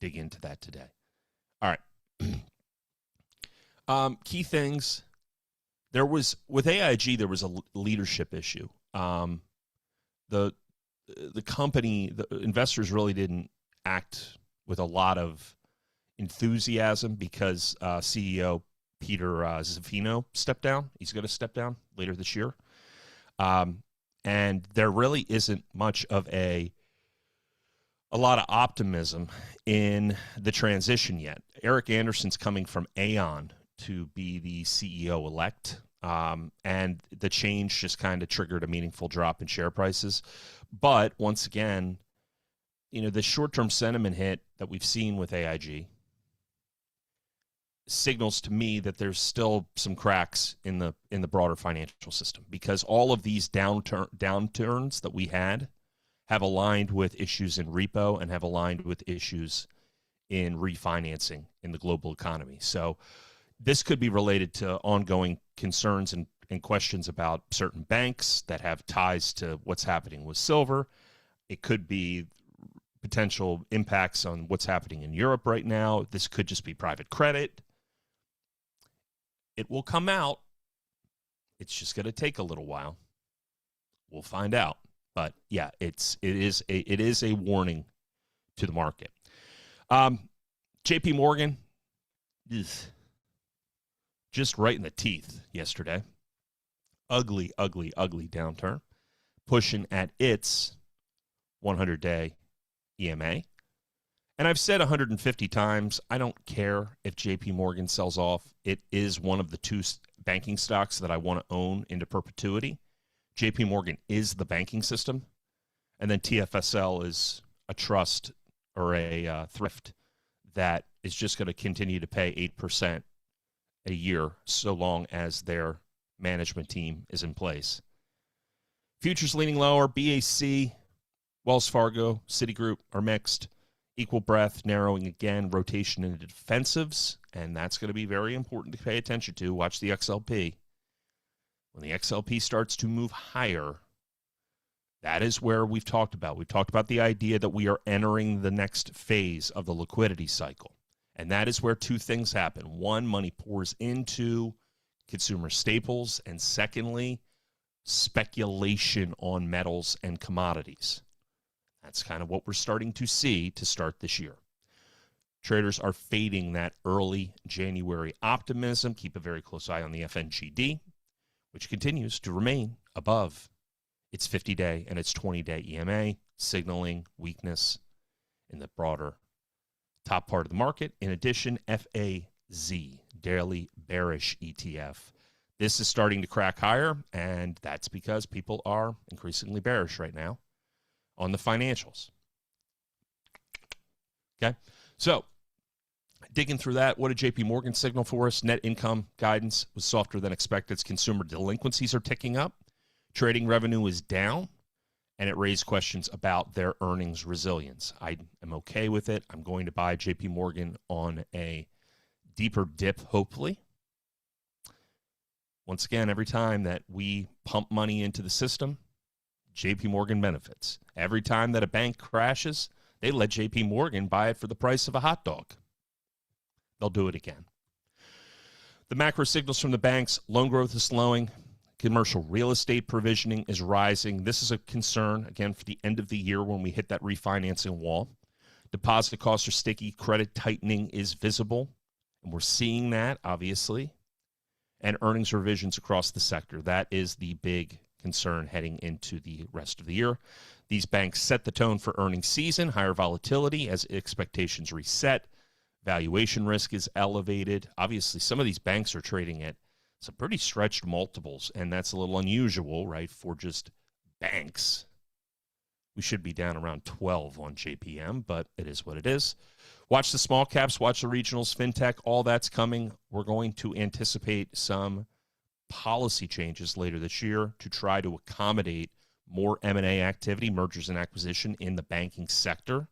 dig into that today. All right. Key things. There was, with AIG, there was a leadership issue. The company, the investors really didn't act with a lot of enthusiasm because CEO Peter Zaffino stepped down. He's going to step down later this year. And there really isn't much of a lot of optimism in the transition yet. Eric Anderson's coming from Aon to be the CEO-elect, and the change just kind of triggered a meaningful drop in share prices. But once again, the short-term sentiment hit that we've seen with AIG signals to me that there's still some cracks in the broader financial system, because all of these downturns that we had have aligned with issues in repo and have aligned with issues in refinancing in the global economy. So this could be related to ongoing concerns and questions about certain banks that have ties to what's happening with silver. It could be potential impacts on what's happening in Europe right now. This could just be private credit. It will come out. It's just going to take a little while. We'll find out. But yeah, it is a warning to the market. JP Morgan is just right in the teeth yesterday. Ugly, ugly, ugly downturn, pushing at its 100-day EMA. And I've said 150 times, I don't care if JP Morgan sells off. It is one of the two banking stocks that I want to own into perpetuity. JP Morgan is the banking system, and then TFSL is a trust or a thrift that is just going to continue to pay 8% a year so long as their management team is in place. Futures leaning lower. BAC, Wells Fargo, Citigroup are mixed. Equal breadth, narrowing again, rotation into defensives, and that's going to be very important to pay attention to. Watch the XLP. When the XLP starts to move higher, that is where we've talked about. We've talked about the idea that we are entering the next phase of the liquidity cycle. And that is where two things happen. One, money pours into consumer staples. And secondly, speculation on metals and commodities. That's kind of what we're starting to see to start this year. Traders are fading that early January optimism. Keep a very close eye on the FNGD, which continues to remain above its 50-day and its 20-day EMA, signaling weakness in the broader top part of the market. In addition, FAZ, daily bearish ETF. This is starting to crack higher, and that's because people are increasingly bearish right now on the financials. Okay, so digging through that, what did JP Morgan signal for us? Net income guidance was softer than expected. Consumer delinquencies are ticking up. Trading revenue is down, and it raised questions about their earnings resilience. I am okay with it. I'm going to buy JP Morgan on a deeper dip, hopefully. Once again, every time that we pump money into the system, JP Morgan benefits. Every time that a bank crashes, they let JP Morgan buy it for the price of a hot dog. They'll do it again. The macro signals from the banks: loan growth is slowing. Commercial real estate provisioning is rising. This is a concern, again, for the end of the year when we hit that refinancing wall. Deposit costs are sticky. Credit tightening is visible, and we're seeing that, obviously. And earnings revisions across the sector. That is the big concern heading into the rest of the year. These banks set the tone for earnings season. Higher volatility as expectations reset. Valuation risk is elevated. Obviously, some of these banks are trading at some pretty stretched multiples, and that's a little unusual, right, for just banks. We should be down around 12 on JPM, but it is what it is. Watch the small caps, watch the regionals, fintech, all that's coming. We're going to anticipate some policy changes later this year to try to accommodate more M&A activity, mergers and acquisition in the banking sector.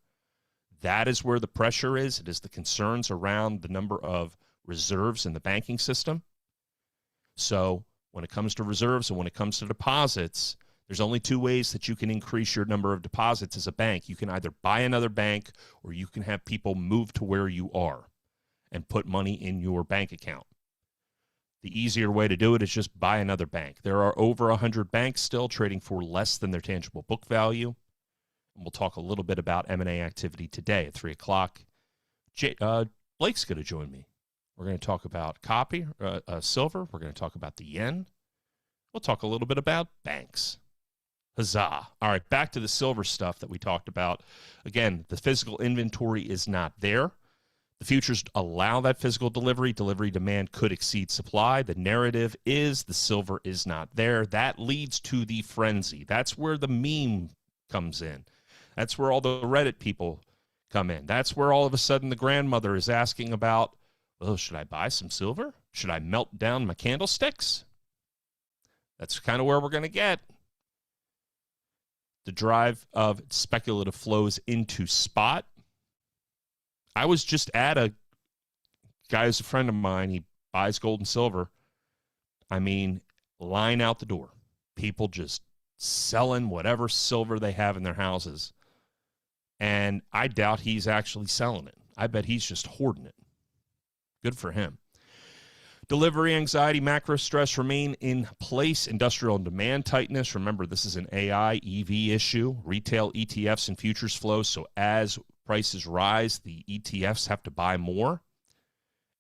That is where the pressure is. It is the concerns around the number of reserves in the banking system. So when it comes to reserves and when it comes to deposits, There's only two ways that you can increase your number of deposits as a bank. You can either buy another bank or you can have people move to where you are and put money in your bank account. The easier way to do it is just buy another bank. There are over 100 banks still trading for less than their tangible book value. And we'll talk a little bit about M&A activity today at 3 o'clock. Blake's going to join me. We're going to talk about silver. We're going to talk about the yen. We'll talk a little bit about banks. Huzzah. All right, back to the silver stuff that we talked about. Again, the physical inventory is not there. The futures allow that physical delivery. Delivery demand could exceed supply. The narrative is the silver is not there. That leads to the frenzy. That's where the meme comes in. That's where all the Reddit people come in. That's where all of a sudden the grandmother is asking about, oh, should I buy some silver? Should I melt down my candlesticks? That's kind of where we're going to get. The drive of speculative flows into spot. I was just at a guy who's a friend of mine. He buys gold and silver. I mean, line out the door. People just selling whatever silver they have in their houses. And I doubt he's actually selling it. I bet he's just hoarding it. Good for him. Delivery anxiety, macro stress remain in place. Industrial and demand tightness. Remember, this is an AI, EV issue. Retail ETFs and futures flow. So as prices rise, the ETFs have to buy more.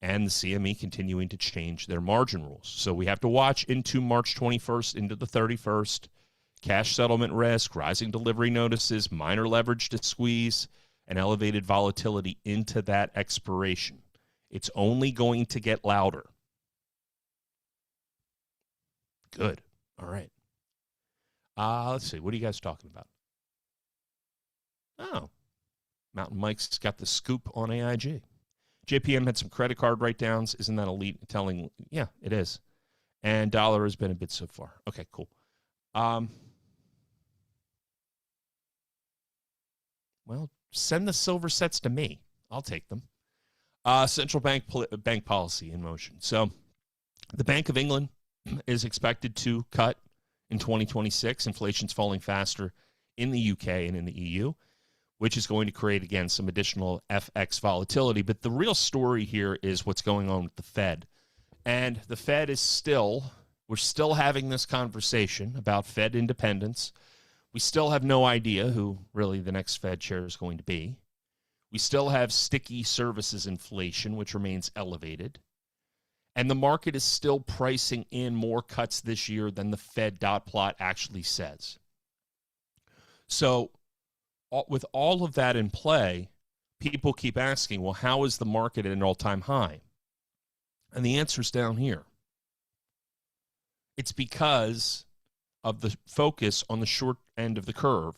And the CME continuing to change their margin rules. So we have to watch into March 21st, into the 31st. Cash settlement risk, rising delivery notices, minor leverage to squeeze, and elevated volatility into that expiration. It's only going to get louder. Good. All right. Let's see. What are you guys talking about? Oh, Mountain Mike's got the scoop on AIG. JPM had some credit card write-downs. Isn't that elite telling? Yeah, it is. And dollar has been a bit so far. Okay, cool. Well, send the silver sets to me. I'll take them. Central bank policy in motion. So the Bank of England is expected to cut in 2026. Inflation's falling faster in the UK and in the EU, which is going to create, again, some additional FX volatility. But the real story here is what's going on with the Fed. And the Fed is we're still having this conversation about Fed independence. We still have no idea who really the next Fed chair is going to be. We still have sticky services inflation, which remains elevated. And the market is still pricing in more cuts this year than the Fed dot plot actually says. So with all of that in play, people keep asking, well, how is the market at an all-time high? And the answer's down here. It's because of the focus on the short end of the curve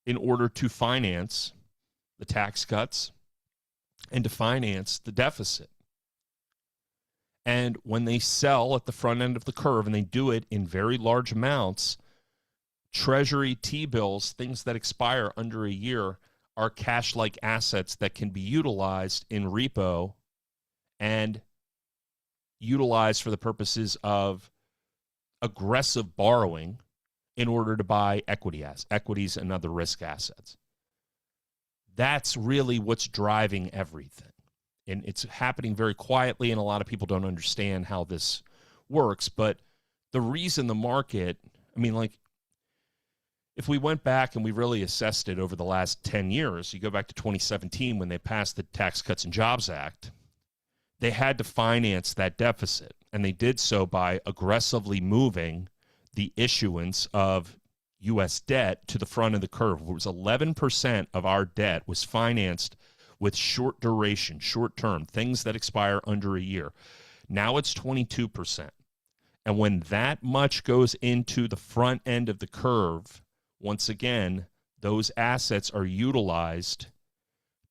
in order to finance the tax cuts and to finance the deficit. And when they sell at the front end of the curve, and they do it in very large amounts, Treasury T-bills, things that expire under a year, are cash-like assets that can be utilized in repo and utilized for the purposes of aggressive borrowing in order to buy equities and other risk assets. That's really what's driving everything. And it's happening very quietly, and a lot of people don't understand how this works. But the reason the market, if we went back and we really assessed it over the last 10 years, you go back to 2017 when they passed the Tax Cuts and Jobs Act, they had to finance that deficit. And they did so by aggressively moving the issuance of U.S. debt to the front of the curve. It was 11% of our debt was financed with short duration, short term, things that expire under a year. Now it's 22%. And when that much goes into the front end of the curve, once again, those assets are utilized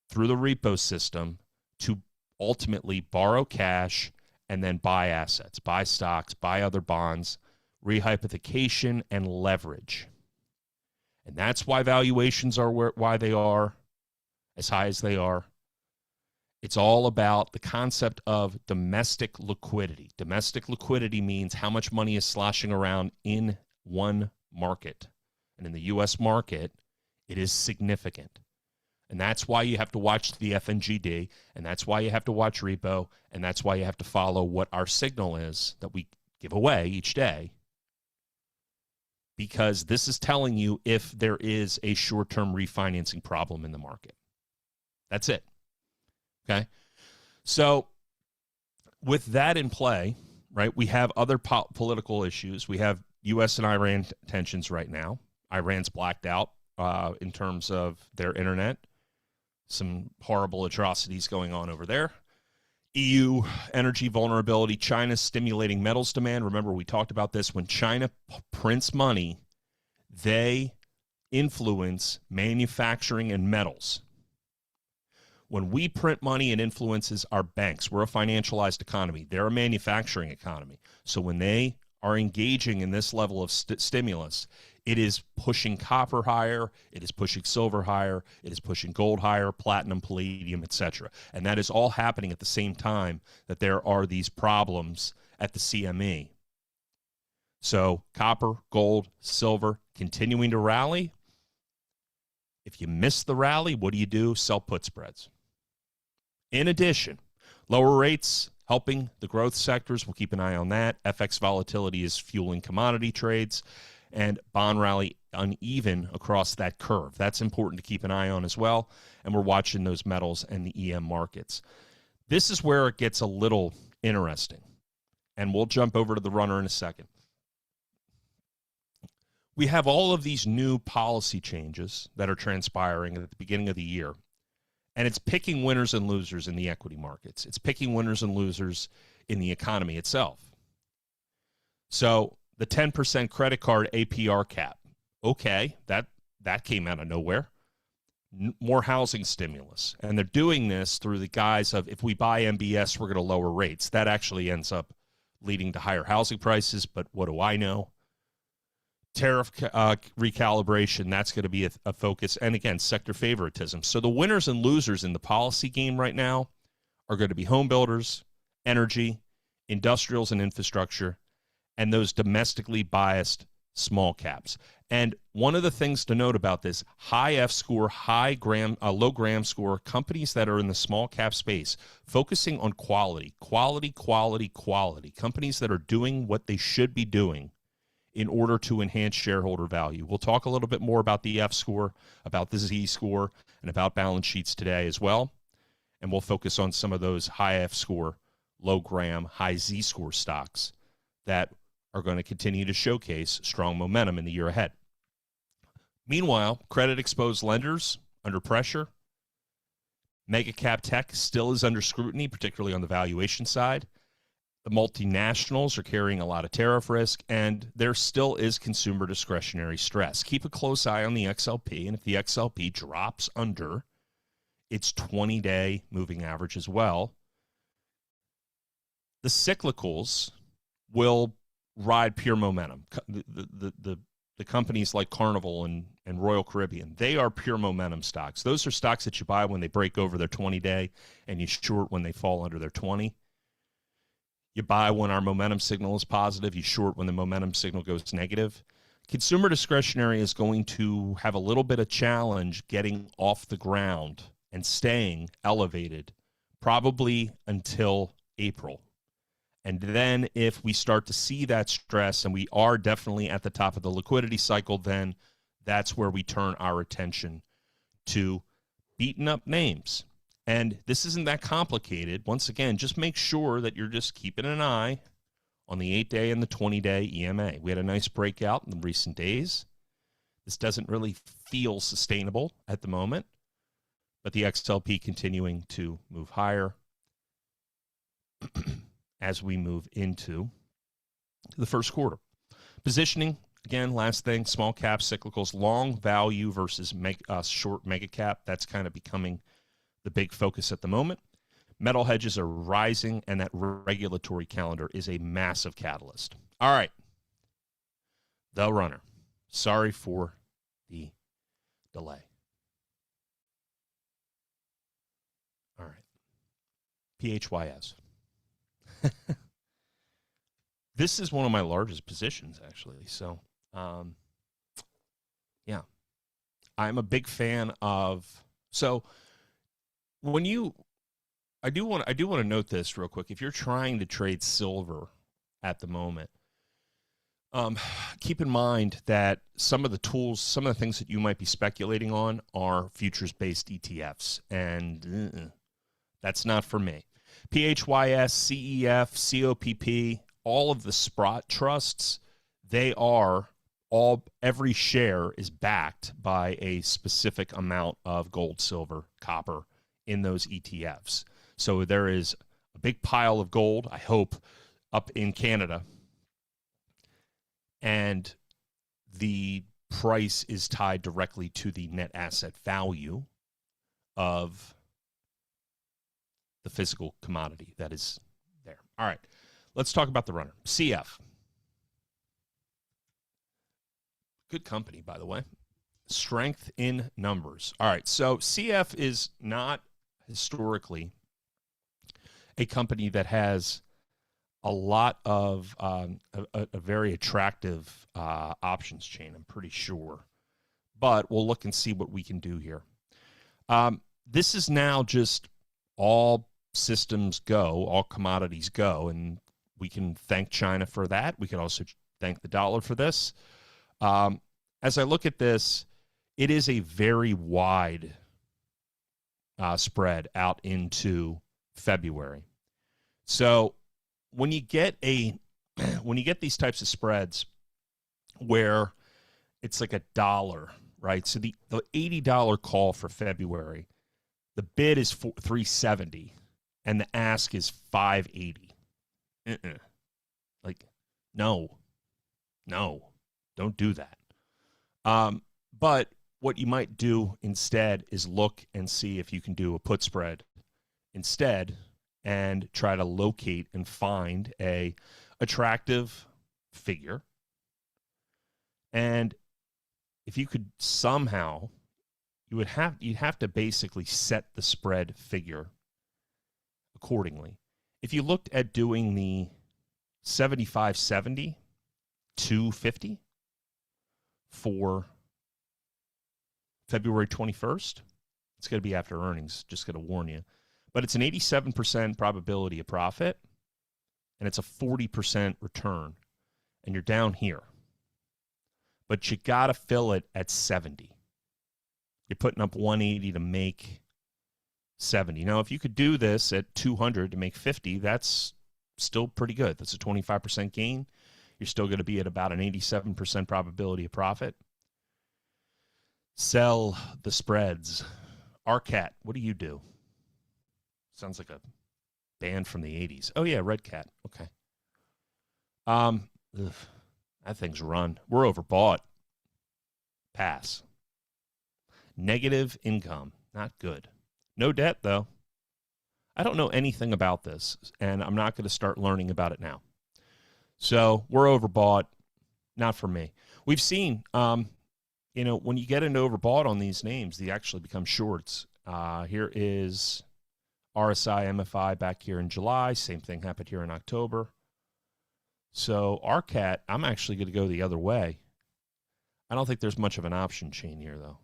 through the repo system to ultimately borrow cash and then buy assets, buy stocks, buy other bonds, rehypothecation, and leverage. And that's why valuations are why they are as high as they are. It's all about the concept of domestic liquidity. Domestic liquidity means how much money is sloshing around in one market. And in the U.S. market, it is significant. And that's why you have to watch the FNGD, and that's why you have to watch repo, and that's why you have to follow what our signal is that we give away each day, because this is telling you if there is a short-term refinancing problem in the market. That's it. Okay? So with that in play, right, we have other political issues. We have U.S. and Iran tensions right now. Iran's blacked out in terms of their internet. Some horrible atrocities going on over there. EU energy vulnerability. China's stimulating metals demand. Remember, we talked about this. When China prints money, they influence manufacturing and metals. When we print money, it influences our banks. We're a financialized economy. They're a manufacturing economy. So when they are engaging in this level of stimulus, it is pushing copper higher, it is pushing silver higher, it is pushing gold higher, platinum, palladium, etc. And that is all happening at the same time that there are these problems at the CME. So copper, gold, silver continuing to rally. If you miss the rally, what do? Sell put spreads. In addition, lower rates helping the growth sectors. We'll keep an eye on that. FX volatility is fueling commodity trades, and bond rally uneven across that curve. That's important to keep an eye on as well. And we're watching those metals and the EM markets. This is where it gets a little interesting. And we'll jump over to the runner in a second. We have all of these new policy changes that are transpiring at the beginning of the year. And it's picking winners and losers in the equity markets. It's picking winners and losers in the economy itself. So the 10% credit card APR cap. Okay, that came out of nowhere. More housing stimulus. And they're doing this through the guise of, if we buy MBS, we're going to lower rates. That actually ends up leading to higher housing prices, but what do I know? Tariff recalibration, that's going to be a focus. And again, sector favoritism. So the winners and losers in the policy game right now are going to be home builders, energy, industrials and infrastructure, and those domestically biased small caps. And one of the things to note about this, high F score, low gram score, companies that are in the small cap space, focusing on quality, companies that are doing what they should be doing in order to enhance shareholder value. We'll talk a little bit more about the F score, about the Z score, and about balance sheets today as well. And we'll focus on some of those high F score, low gram, high Z score stocks that are going to continue to showcase strong momentum in the year ahead. Meanwhile, credit-exposed lenders under pressure. Mega cap tech still is under scrutiny, particularly on the valuation side. The multinationals are carrying a lot of tariff risk, and there still is consumer discretionary stress. Keep a close eye on the XLP, and if the XLP drops under its 20-day moving average as well, the cyclicals will ride pure momentum. The companies like Carnival and Royal Caribbean, they are pure momentum stocks. Those are stocks that you buy when they break over their 20-day, and you short when they fall under their 20. You buy when our momentum signal is positive. You short when the momentum signal goes negative. Consumer discretionary is going to have a little bit of challenge getting off the ground and staying elevated probably until April. And then if we start to see that stress, and we are definitely at the top of the liquidity cycle, then that's where we turn our attention to beaten up names. And this isn't that complicated. Once again, just make sure that you're just keeping an eye on the 8-day and the 20-day EMA. We had a nice breakout in the recent days. This doesn't really feel sustainable at the moment, but the XLP continuing to move higher as we move into the first quarter. Positioning, again, last thing, small cap cyclicals, long value versus short mega cap. That's kind of becoming the big focus at the moment. Metal hedges are rising, and that regulatory calendar is a massive catalyst. All right. The runner. Sorry for the delay. All right. PHYS. This is one of my largest positions, actually. So I'm a big fan of, so when you, I do want to note this real quick. If you're trying to trade silver at the moment, keep in mind that some of the tools, some of the things that you might be speculating on are futures-based ETFs, and that's not for me. PHYS, CEF, COPP, all of the Sprott trusts, they are every share is backed by a specific amount of gold, silver, copper in those ETFs. So there is a big pile of gold, I hope, up in Canada, and the price is tied directly to the net asset value of the physical commodity that is there. All right, let's talk about the runner. CF. Good company, by the way. Strength in numbers. All right, so CF is not historically a company that has a lot of a very attractive options chain, I'm pretty sure. But we'll look and see what we can do here. This is now just all systems go, all commodities go, and we can thank China for that. We can also thank the dollar for this. As I look at this, it is a very wide spread out into February. So when you get these types of spreads where it's like $1, right? So the $80 call for February, the bid is $370 and the ask is $580. Like, no, don't do that. But what you might do instead is look and see if you can do a put spread instead and try to locate and find a attractive figure. And if you could somehow, you'd have to basically set the spread figure accordingly. If you looked at doing the 75.70, 250 for February 21st, it's going to be after earnings, just going to warn you. But it's an 87% probability of profit, and it's a 40% return, and you're down here. But you got to fill it at 70. You're putting up 180 to make 70. Now, if you could do this at 200 to make 50, that's still pretty good. That's a 25% gain. You're still going to be at about an 87% probability of profit. Sell the spreads. RCAT, what do you do? Sounds like a band from the 80s. Oh, yeah, Red Cat. Okay. That thing's run. We're overbought. Pass. Negative income. Not good. No debt, though. I don't know anything about this, and I'm not going to start learning about it now. So we're overbought. Not for me. We've seen, when you get into overbought on these names, they actually become shorts. Here is RSI, MFI back here in July. Same thing happened here in October. So RCAT, I'm actually going to go the other way. I don't think there's much of an option chain here, though.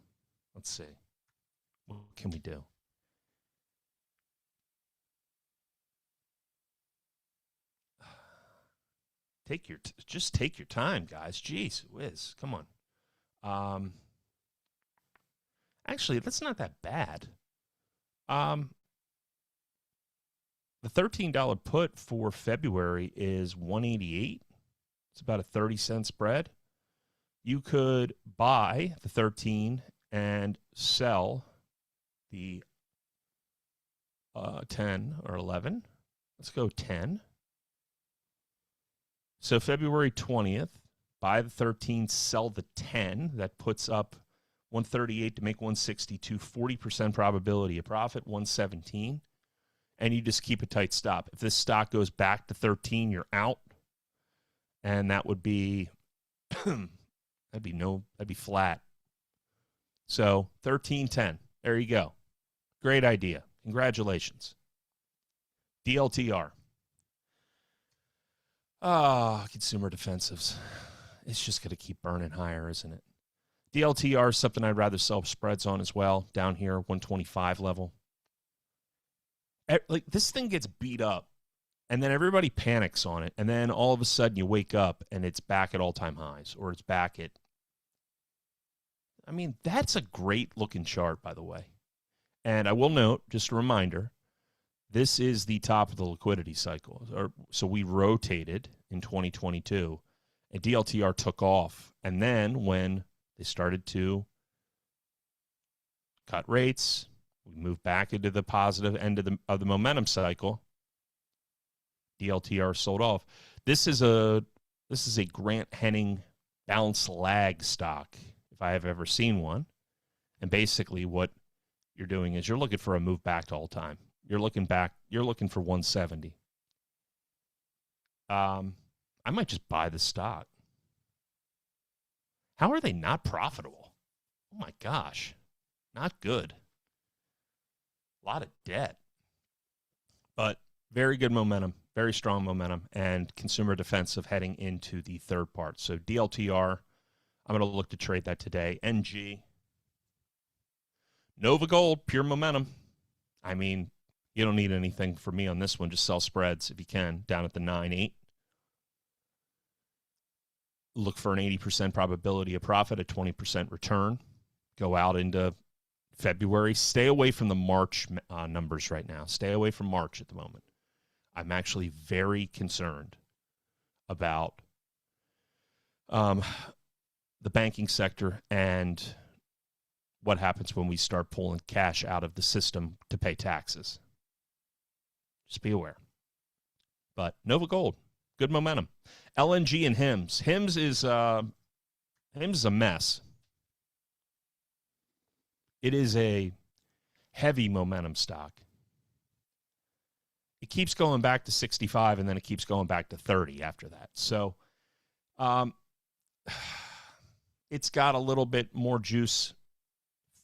Let's see. What can we do? Just take your time, guys. Jeez whiz. Come on. Actually, that's not that bad. The $13 put for February is $188. It's about a 30-cent spread. You could buy the 13 and sell the 10 or 11. Let's go 10. So February 20th, buy the 13, sell the 10. That puts up 138 to make 162, 40% probability of profit, 117. And you just keep a tight stop. If this stock goes back to 13, you're out. And that would be that'd be flat. So 13.10. There you go. Great idea. Congratulations. DLTR. Consumer defensives. It's just going to keep burning higher, isn't it? DLTR is something I'd rather sell spreads on as well, down here, 125 level. Like, this thing gets beat up, and then everybody panics on it, and then all of a sudden you wake up and it's back at all-time highs, or it's back at... I mean, that's a great-looking chart, by the way. And I will note, just a reminder, this is the top of the liquidity cycle. So we rotated in 2022, and DLTR took off. And then when they started to cut rates, we moved back into the positive end of the momentum cycle. DLTR sold off. This is a Grant Henning bounce lag stock, if I have ever seen one. And basically what you're doing is you're looking for a move back to all time. You're looking for 170. I might just buy the stock. How are they not profitable? Oh my gosh. Not good. A lot of debt. But very good momentum, very strong momentum, and consumer defensive heading into the third part. So DLTR, I'm going to look to trade that today. NG. Nova Gold, pure momentum. I mean, you don't need anything for me on this one. Just sell spreads if you can, down at the 9.8. Look for an 80% probability of profit, a 20% return. Go out into February. Stay away from the March numbers right now. Stay away from March at the moment. I'm actually very concerned about the banking sector and what happens when we start pulling cash out of the system to pay taxes. Just be aware. But Nova Gold, good momentum. LNG and HIMS. HIMS is a mess. It is a heavy momentum stock. It keeps going back to 65, and then it keeps going back to 30 after that. So it's got a little bit more juice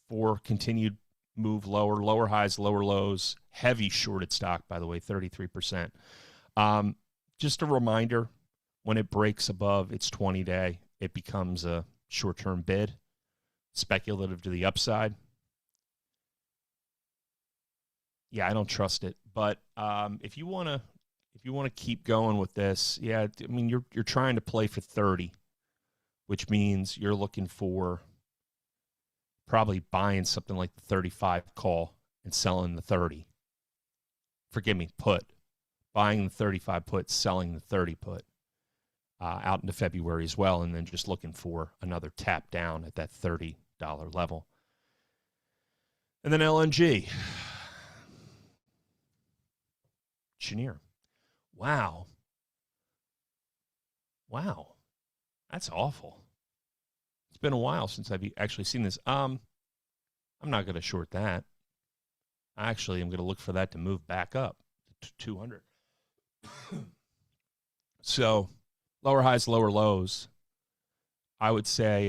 for continued move lower, lower highs, lower lows. Heavy shorted stock, by the way, 33%. Just a reminder, when it breaks above its 20-day, it becomes a short-term bid, speculative to the upside. Yeah, I don't trust it. But if you want to keep going with this, yeah, I mean, you're trying to play for 30, which means you're looking for probably buying something like the 35 call and selling the 30. Forgive me, put. Buying the 35 put, selling the 30 put out into February as well, and then just looking for another tap down at that $30 level. And then LNG. Cheniere. Wow. That's awful. It's been a while since I've actually seen this. I'm not going to short that. Actually, I'm going to look for that to move back up to 200. So, lower highs, lower lows. I would say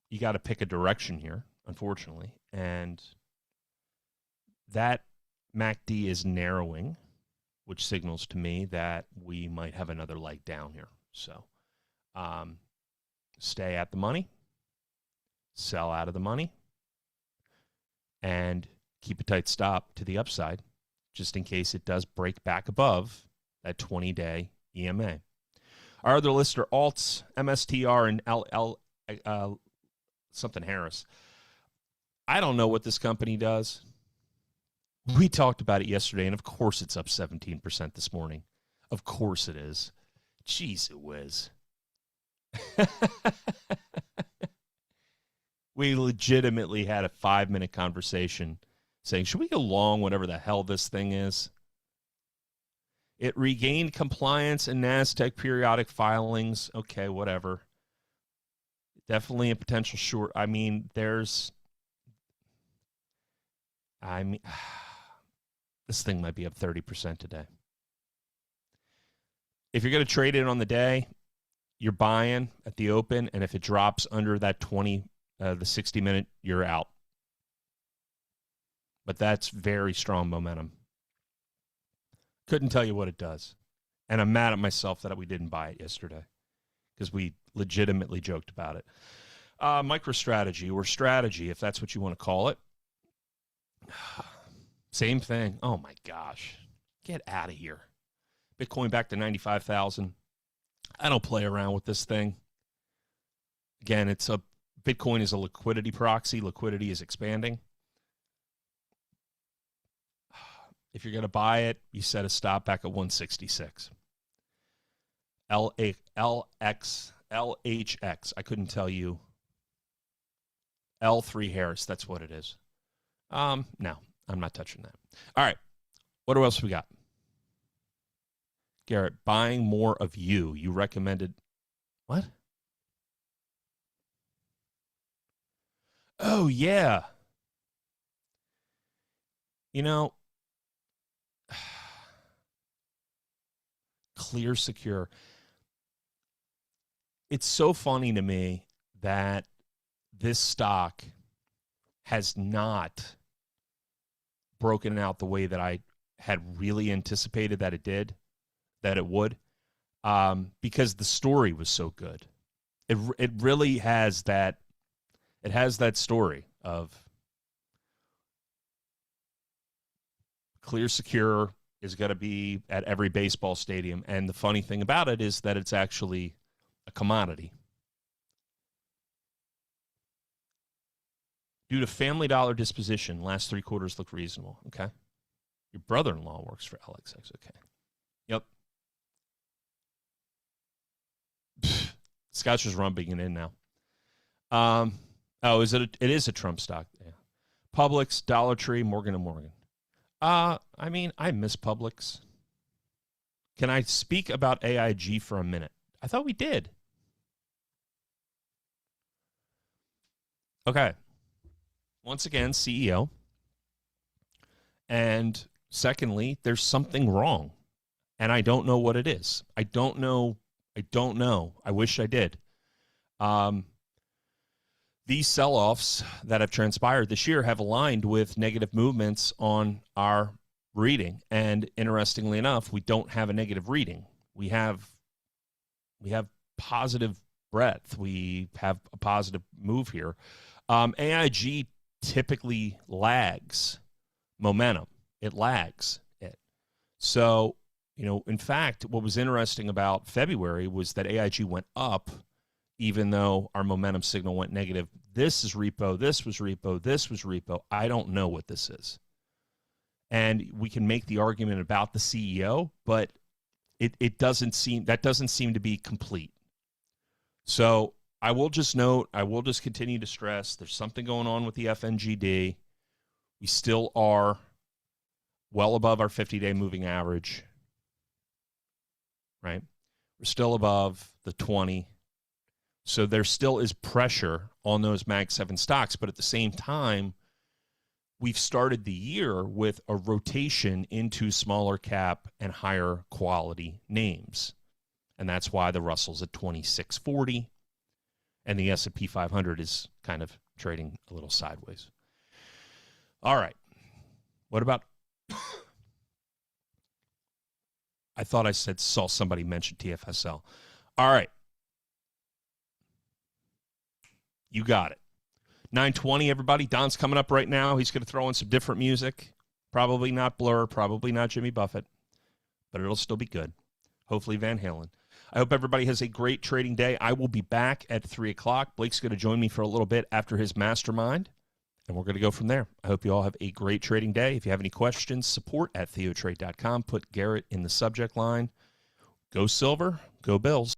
you got to pick a direction here, unfortunately. And that MACD is narrowing, which signals to me that we might have another leg down here. So, stay at the money, sell out of the money, and keep a tight stop to the upside, just in case it does break back above that 20-day EMA. Our other lists are alts, MSTR, and something Harris. I don't know what this company does. We talked about it yesterday, and of course it's up 17% this morning. Of course it is. Jeez, it whiz. We legitimately had a 5-minute conversation saying, should we go long, whatever the hell this thing is? It regained compliance in NASDAQ periodic filings. Okay, whatever. Definitely a potential short. I mean, this thing might be up 30% today. If you're going to trade it on the day, you're buying at the open, and if it drops under that the 60-minute, you're out. But that's very strong momentum. Couldn't tell you what it does. And I'm mad at myself that we didn't buy it yesterday because we legitimately joked about it. MicroStrategy or strategy, if that's what you want to call it. Same thing. Oh my gosh. Get out of here. Bitcoin back to 95,000. I don't play around with this thing. Again, Bitcoin is a liquidity proxy. Liquidity is expanding. If you're going to buy it, you set a stop back at 166. LHX. I couldn't tell you. L3 Harris. That's what it is. No, I'm not touching that. All right. What else we got? Garrett, buying more of you. You recommended what? Oh, yeah. You know, Clear Secure. It's so funny to me that this stock has not broken out the way that I had really anticipated that it would, because the story was so good. It really has that. It has that story of Clear Secure is going to be at every baseball stadium, and the funny thing about it is that it's actually a commodity. Due to Family Dollar disposition, last 3 quarters look reasonable. Okay. Your brother-in-law works for LXX. Okay. Yep. Scott's just rubbing it in now. It is a Trump stock. Yeah. Publix, Dollar Tree, Morgan & Morgan. I miss Publix. Can I speak about AIG for a minute? I thought we did. Okay. Once again, CEO. And secondly, there's something wrong. And I don't know what it is. I don't know. I wish I did. These sell-offs that have transpired this year have aligned with negative movements on our reading. And interestingly enough, we don't have a negative reading. We have positive breadth. We have a positive move here. AIG typically lags momentum. It lags it. So, in fact, what was interesting about February was that AIG went up even though our momentum signal went negative. This is repo, this was repo, this was repo. I don't know what this is. And we can make the argument about the CEO, but it doesn't seem to be complete. So I will just continue to stress there's something going on with the FNGD. We still are well above our 50-day moving average, right? We're still above the 20. So there still is pressure on those Mag 7 stocks, but at the same time, we've started the year with a rotation into smaller cap and higher quality names. And that's why the Russell's at 2640 and the S&P 500 is kind of trading a little sideways. All right. What about I thought I saw somebody mention TFSL. All right. You got it. 9:20, everybody. Don's coming up right now. He's going to throw in some different music. Probably not Blur, probably not Jimmy Buffett, but it'll still be good. Hopefully Van Halen. I hope everybody has a great trading day. I will be back at 3 o'clock. Blake's going to join me for a little bit after his mastermind, and we're going to go from there. I hope you all have a great trading day. If you have any questions, support at TheoTrade.com. Put Garrett in the subject line. Go Silver, go Bills.